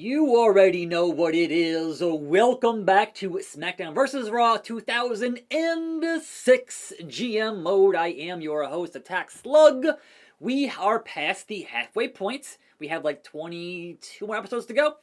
You already know what it is. Welcome back to SmackDown Vs Raw 2006 GM mode. I am your host, attackslug. We are past the halfway point. We have like 22 more episodes to go.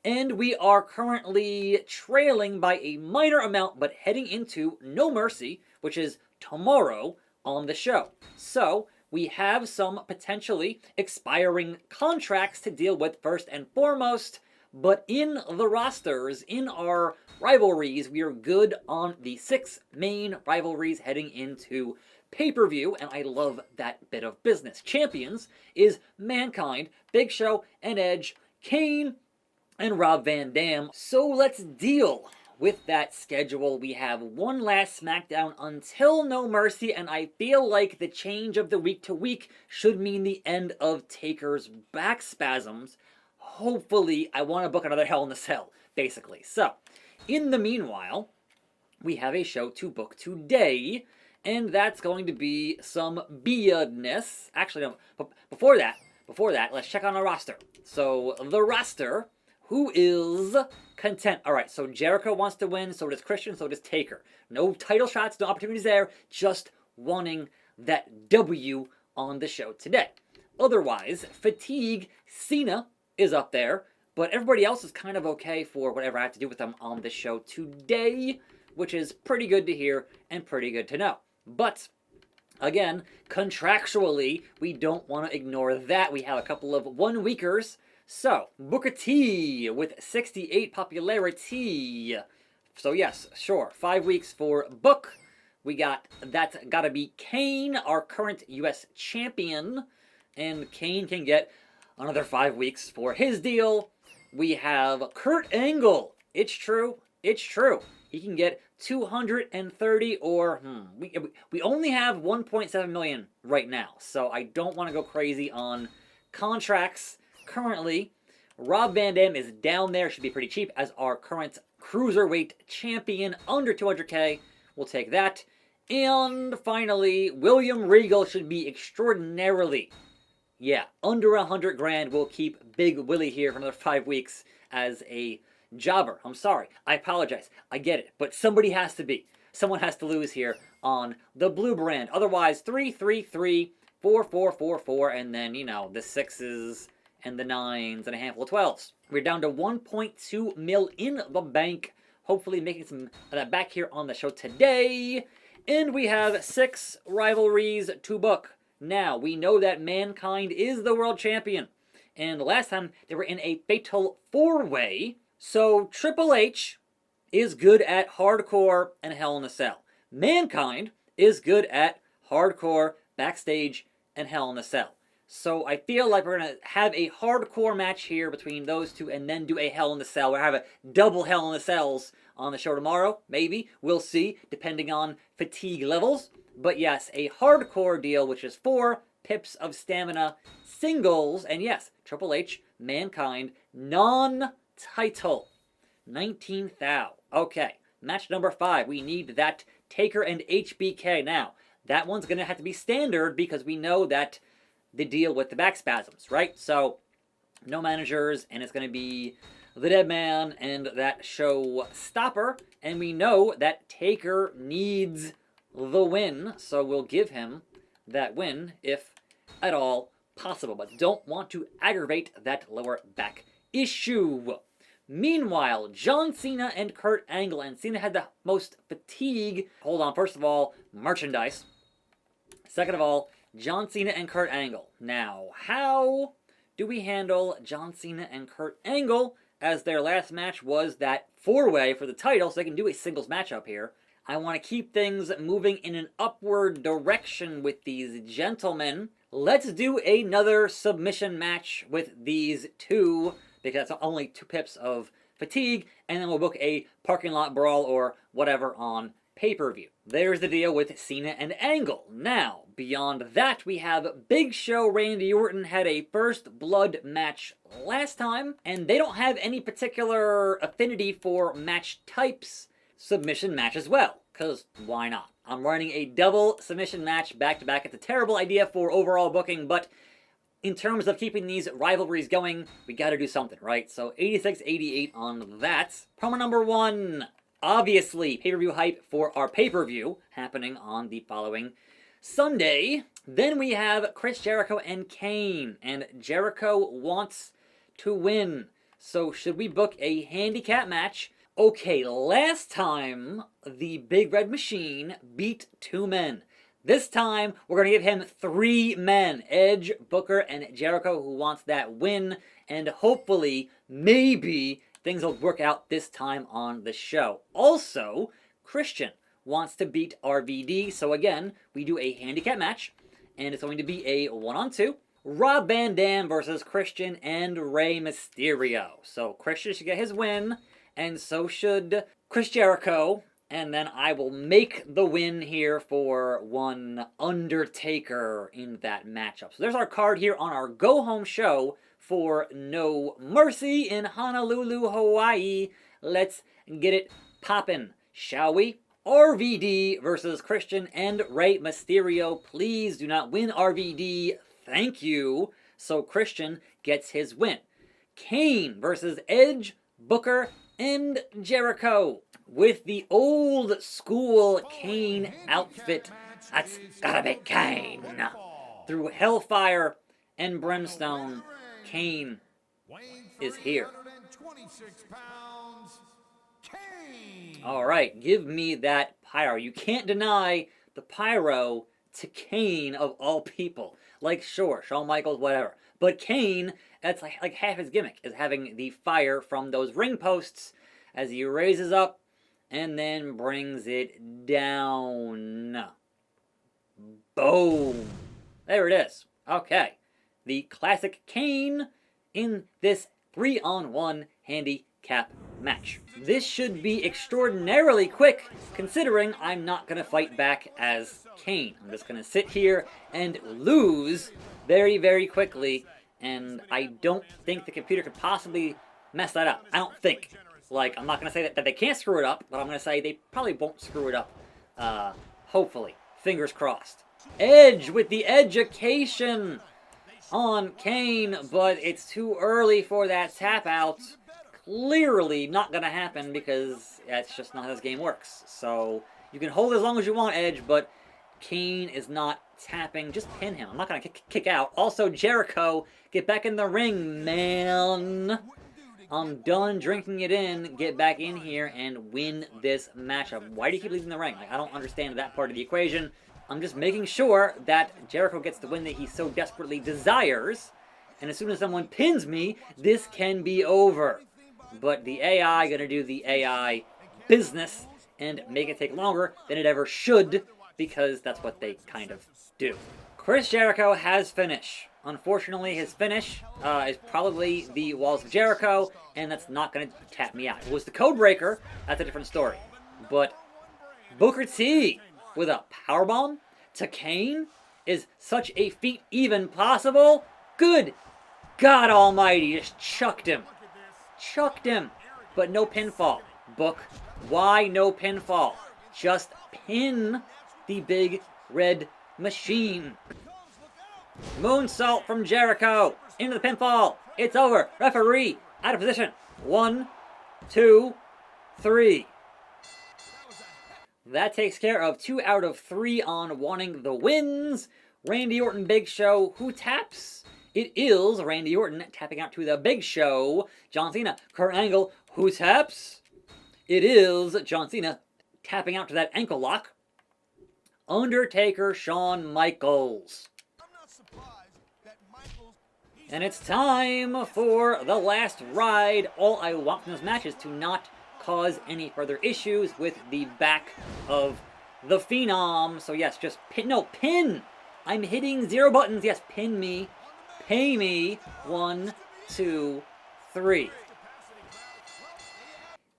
And we are currently trailing by a minor amount, but heading into No Mercy, which is tomorrow on the show. So, we have some potentially expiring contracts to deal with first and foremost, but in the rosters, in our rivalries, we are good on the 6 main rivalries heading into pay-per-view, and I love that bit of business. Champions is Mankind, Big Show, and Edge, Kane, and Rob Van Dam. So let's deal with that schedule. We have one last SmackDown until No Mercy, and I feel like the change of the week to week should mean the end of Taker's back spasms. Hopefully, I want to book another Hell in a Cell, basically. So, in the meanwhile, we have a show to book today, and that's going to be some BYODness. Actually, no, but before that, let's check on our roster. So, the roster, who is content. Alright, so Jericho wants to win, so does Christian, so does Taker. No title shots, no opportunities there, just wanting that W on the show today. Otherwise, Fatigue, Cena is up there, but everybody else is kind of okay for whatever I have to do with them on the show today, which is pretty good to hear and pretty good to know. But, again, contractually, we don't want to ignore that. We have a couple of one-weekers. So, Booker T with 68 popularity. So yes, sure, 5 weeks for Book. That's gotta be Kane, our current US champion. And Kane can get another 5 weeks for his deal. We have Kurt Angle. It's true. He can get 230 or, we only have 1.7 million right now. So I don't want to go crazy on contracts. Currently, Rob Van Dam is down there, should be pretty cheap, as our current cruiserweight champion, under 200k. We'll take that. And finally, William Regal should be extraordinarily, under 100 grand. We'll keep Big Willie here for another 5 weeks as a jobber. I'm sorry, I apologize, I get it, but somebody has to be. Someone has to lose here on the blue brand. Otherwise, 3-3-3, 4-4-4-4, and then, the 6s and the 9s and a handful of 12s. We're down to 1.2 mil in the bank. Hopefully making some of that back here on the show today. And we have 6 rivalries to book. Now, we know that Mankind is the world champion. And last time, they were in a fatal 4-way. So, Triple H is good at Hardcore and Hell in a Cell. Mankind is good at Hardcore, Backstage, and Hell in a Cell. So I feel like we're going to have a hardcore match here between those two and then do a Hell in a Cell. We'll have a double Hell in a Cells on the show tomorrow. Maybe. We'll see, depending on fatigue levels. But yes, a hardcore deal, which is 4 pips of stamina singles. And yes, Triple H, Mankind, non-title. 19th thou. Okay, match number 5. We need that Taker and HBK. Now, that one's going to have to be standard because we know that the deal with the back spasms, right? So, no managers, and it's going to be the Dead Man and that show stopper. And we know that Taker needs the win, so we'll give him that win if at all possible. But don't want to aggravate that lower back issue. Meanwhile, John Cena and Kurt Angle, and Cena had the most fatigue. Hold on, first of all, merchandise. Second of all, John Cena and Kurt Angle. Now, how do we handle John Cena and Kurt Angle, as their last match was that 4-way for the title, so they can do a singles matchup here. I want to keep things moving in an upward direction with these gentlemen. Let's do another submission match with these two, because that's only 2 pips of fatigue, and then we'll book a parking lot brawl or whatever on pay-per-view. There's the deal with Cena and Angle. Now, beyond that, we have Big Show. Randy Orton had a first blood match last time, and they don't have any particular affinity for match types. Submission match as well, because why not? I'm running a double submission match back-to-back. It's a terrible idea for overall booking, but in terms of keeping these rivalries going, we gotta do something, right? So 86-88 on that. Promo number 1. Obviously, pay-per-view hype for our pay-per-view happening on the following Sunday. Then we have Chris Jericho and Kane. And Jericho wants to win. So should we book a handicap match? Okay, last time the Big Red Machine beat 2 men. This time, we're going to give him 3 men. Edge, Booker, and Jericho, who wants that win. And hopefully, maybe, things will work out this time on the show. Also, Christian wants to beat RVD. So again, we do a handicap match. And it's going to be a 1-on-2. Rob Van Dam versus Christian and Rey Mysterio. So Christian should get his win. And so should Chris Jericho. And then I will make the win here for one Undertaker in that matchup. So there's our card here on our go-home show for No Mercy in Honolulu, Hawaii. Let's get it poppin', shall we? RVD versus Christian and Rey Mysterio. Please do not win RVD. Thank you. So Christian gets his win. Kane versus Edge, Booker, and Jericho with the old school Kane outfit. That's gotta be Kane. Through Hellfire and Brimstone, Kane is here. Alright, give me that pyro. You can't deny the pyro to Kane of all people. Like, sure, Shawn Michaels, whatever. But Kane, that's like half his gimmick, is having the fire from those ring posts as he raises up and then brings it down. Boom. There it is. Okay. The classic Kane in this 3-on-1 handicap match. This should be extraordinarily quick, considering I'm not going to fight back as Kane. I'm just going to sit here and lose very, very quickly, and I don't think the computer could possibly mess that up. I don't think. Like, I'm not going to say that they can't screw it up, but I'm going to say they probably won't screw it up. Hopefully. Fingers crossed. Edge with the education on Kane, but it's too early for that tap out. Clearly not going to happen because that's just not how this game works. So, you can hold as long as you want, Edge, but Kane is not tapping. Just pin him. I'm not going to kick out. Also, Jericho, get back in the ring, man. I'm done drinking it in. Get back in here and win this matchup. Why do you keep leaving the ring? Like, I don't understand that part of the equation. I'm just making sure that Jericho gets the win that he so desperately desires. And as soon as someone pins me, this can be over. But the AI gonna do the AI business and make it take longer than it ever should, because that's what they kind of do. Chris Jericho has finish. Unfortunately, his finish is probably the Walls of Jericho, and that's not going to tap me out. If it was the Code Breaker, that's a different story. But Booker T with a powerbomb to Kane, is such a feat even possible? Good God almighty, just chucked him. Chucked him. But no pinfall. Book, why no pinfall? Just pin the Big Red Machine. Moonsault from Jericho into the pinfall. It's over. Referee out of position. 1, 2, 3. That takes care of 2 out of 3 on wanting the wins. Randy Orton, Big Show. Who taps? It is Randy Orton tapping out to the Big Show. John Cena, Kurt Angle. Who taps? It is John Cena tapping out to that ankle lock. Undertaker, Shawn Michaels. And it's time for the last ride. All I want from this match is to not cause any further issues with the back of the Phenom. So yes, just pin. No, pin! I'm hitting 0 buttons. Yes, pin me. Pay me. 1, 2, 3.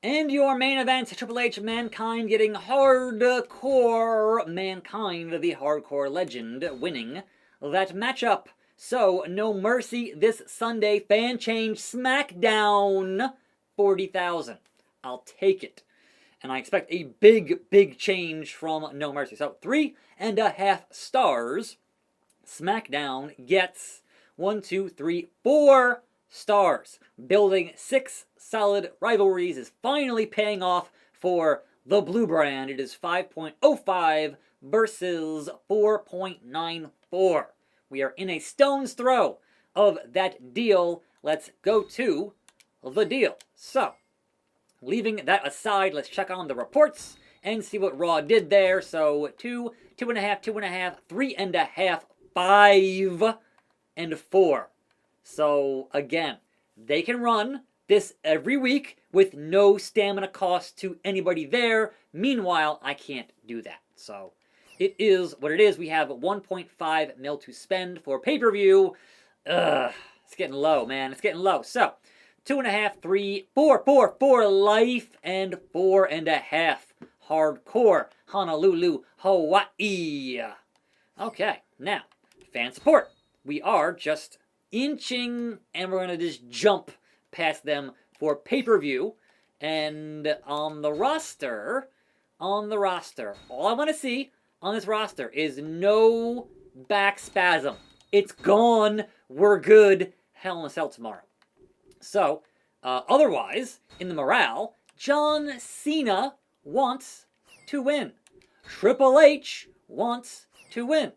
And your main event, Triple H Mankind getting hardcore Mankind, the hardcore legend, winning that matchup. So, No Mercy this Sunday, fan change SmackDown, 40,000. I'll take it. And I expect a big, big change from No Mercy. So, 3.5 stars SmackDown gets 1, 2, 3, 4 stars. Building 6 solid rivalries is finally paying off for the blue brand. It is 5.05 versus 4.94. We are in a stone's throw of that deal. Let's go to the deal. So, leaving that aside, let's check on the reports and see what Raw did there. So 2, 2.5, 2.5, 3.5, 5, and 4. So again, they can run this every week with no stamina cost to anybody there. Meanwhile, I can't do that. So it is what it is. We have 1.5 mil to spend for pay-per-view. It's getting low, man. It's getting low. So 2.5, 3, 4 life, and 4.5 hardcore. Honolulu, Hawaii. Okay, now, fan support. We are just inching, and we're going to just jump past them for pay-per-view. And on the roster, all I want to see on this roster is no back spasm. It's gone. We're good. Hell in a Cell tomorrow. So, otherwise, in the morale, John Cena wants to win. Triple H wants to win.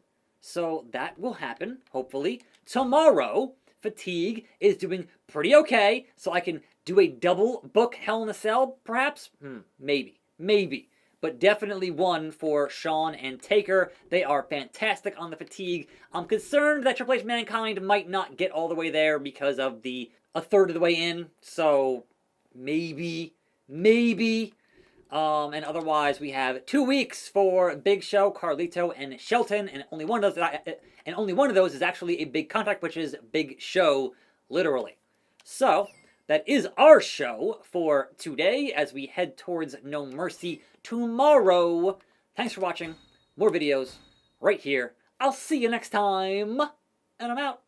So that will happen, hopefully. Tomorrow, Fatigue is doing pretty okay, so I can do a double book Hell in a Cell, perhaps? Maybe. But definitely one for Shawn and Taker. They are fantastic on the Fatigue. I'm concerned that Triple H Mankind might not get all the way there because of a third of the way in. So maybe. And otherwise, we have 2 weeks for Big Show, Carlito, and Shelton, and only one of those is actually a big contract, which is Big Show, literally. So that is our show for today as we head towards No Mercy tomorrow. Thanks for watching. More videos right here. I'll see you next time, and I'm out.